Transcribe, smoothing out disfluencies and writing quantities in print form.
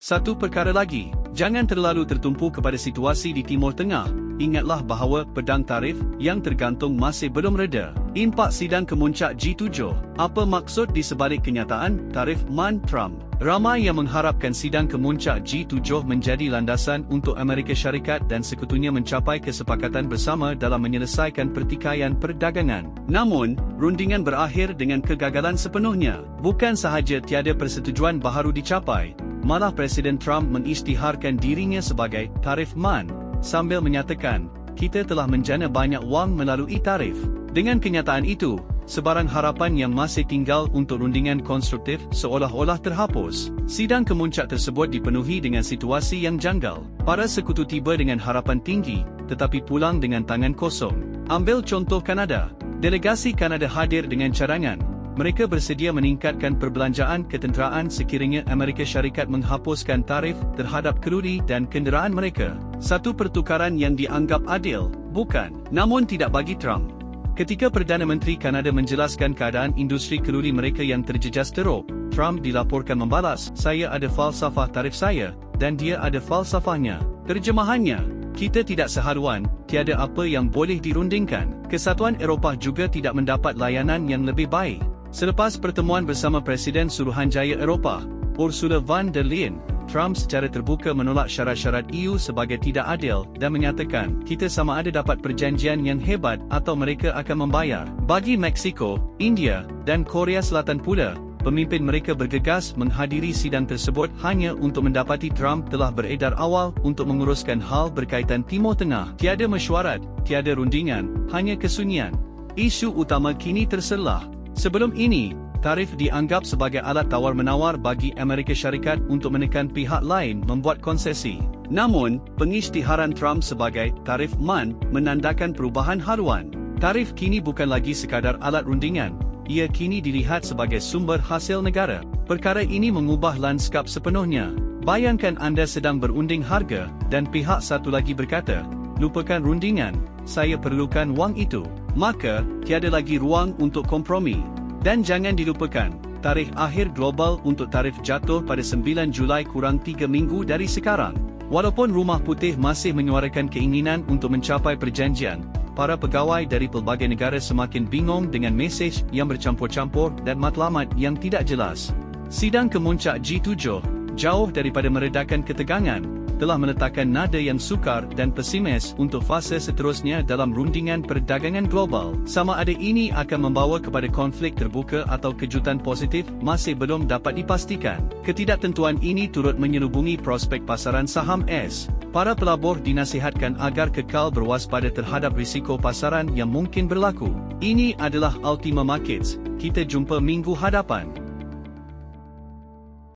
Satu perkara lagi, jangan terlalu tertumpu kepada situasi di Timur Tengah. Ingatlah bahawa pedang tarif yang tergantung masih belum reda. Impak sidang kemuncak G7. Apa maksud di sebalik kenyataan tarif MAN Trump? Ramai yang mengharapkan sidang kemuncak G7 menjadi landasan untuk Amerika Syarikat dan sekutunya mencapai kesepakatan bersama dalam menyelesaikan pertikaian perdagangan. Namun, rundingan berakhir dengan kegagalan sepenuhnya. Bukan sahaja tiada persetujuan baharu dicapai, malah Presiden Trump mengisytiharkan dirinya sebagai tarif MAN, sambil menyatakan, kita telah menjana banyak wang melalui tarif. Dengan kenyataan itu, sebarang harapan yang masih tinggal untuk rundingan konstruktif seolah-olah terhapus. Sidang kemuncak tersebut dipenuhi dengan situasi yang janggal. Para sekutu tiba dengan harapan tinggi, tetapi pulang dengan tangan kosong. Ambil contoh Kanada. Delegasi Kanada hadir dengan cadangan. Mereka bersedia meningkatkan perbelanjaan ketenteraan sekiranya Amerika Syarikat menghapuskan tarif terhadap krudi dan kenderaan mereka. Satu pertukaran yang dianggap adil, bukan? Namun tidak bagi Trump. Ketika Perdana Menteri Kanada menjelaskan keadaan industri krudi mereka yang terjejas teruk, Trump dilaporkan membalas, saya ada falsafah tarif saya, dan dia ada falsafahnya. Terjemahannya, kita tidak seharuan, tiada apa yang boleh dirundingkan. Kesatuan Eropah juga tidak mendapat layanan yang lebih baik. Selepas pertemuan bersama Presiden Suruhanjaya Eropah, Ursula von der Leyen, Trump secara terbuka menolak syarat-syarat EU sebagai tidak adil dan menyatakan, kita sama ada dapat perjanjian yang hebat atau mereka akan membayar. Bagi Meksiko, India, dan Korea Selatan pula, pemimpin mereka bergegas menghadiri sidang tersebut hanya untuk mendapati Trump telah beredar awal untuk menguruskan hal berkaitan Timur Tengah. Tiada mesyuarat, tiada rundingan, hanya kesunyian. Isu utama kini terselah. Sebelum ini, tarif dianggap sebagai alat tawar-menawar bagi Amerika Syarikat untuk menekan pihak lain membuat konsesi. Namun, pengisytiharan Trump sebagai tarif MAN menandakan perubahan haluan. Tarif kini bukan lagi sekadar alat rundingan, ia kini dilihat sebagai sumber hasil negara. Perkara ini mengubah lanskap sepenuhnya. Bayangkan anda sedang berunding harga dan pihak satu lagi berkata, lupakan rundingan, saya perlukan wang itu. Maka, tiada lagi ruang untuk kompromi. Dan jangan dilupakan, tarikh akhir global untuk tarif jatuh pada 9 Julai kurang 3 minggu dari sekarang. Walaupun Rumah Putih masih menyuarakan keinginan untuk mencapai perjanjian, para pegawai dari pelbagai negara semakin bingung dengan mesej yang bercampur-campur dan matlamat yang tidak jelas. Sidang kemuncak G7, jauh daripada meredakan ketegangan, telah meletakkan nada yang sukar dan pesimis untuk fasa seterusnya dalam rundingan perdagangan global. Sama ada ini akan membawa kepada konflik terbuka atau kejutan positif masih belum dapat dipastikan. Ketidaktentuan ini turut menyelubungi prospek pasaran saham AS. Para pelabur dinasihatkan agar kekal berwaspada terhadap risiko pasaran yang mungkin berlaku. Ini adalah Ultima Markets. Kita jumpa minggu hadapan.